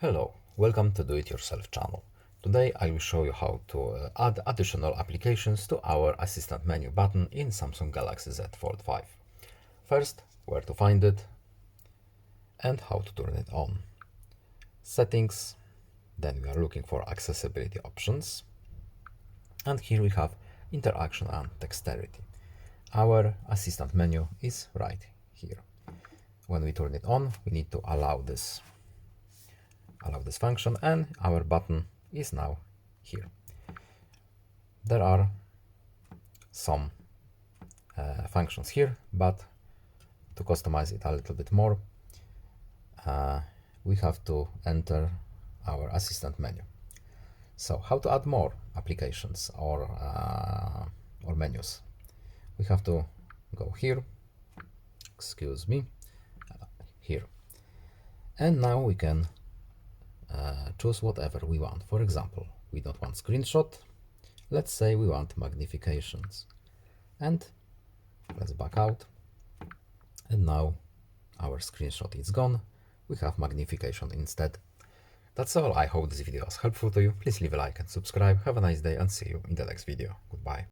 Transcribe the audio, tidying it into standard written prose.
Hello, welcome to Do It Yourself channel. Today I will show you how to add additional applications to our assistant menu button in Samsung Galaxy Z Fold5. First, where to find it and how to turn it on. Settings, then we are looking for accessibility options, and here we have interaction and dexterity. Our assistant menu is right here. When we turn it on, we need to allow this function, and our button is now here. There are some functions here, but to customize it a little bit more, we have to enter our assistant menu. So how to add more applications or menus? We have to go here, here, and now we can choose whatever we want. For example, we don't want screenshot. Let's say we want magnifications, and let's back out. And now our screenshot is gone. We have magnification instead. That's all. I hope this video was helpful to you. Please leave a like and subscribe. Have a nice day and see you in the next video. Goodbye.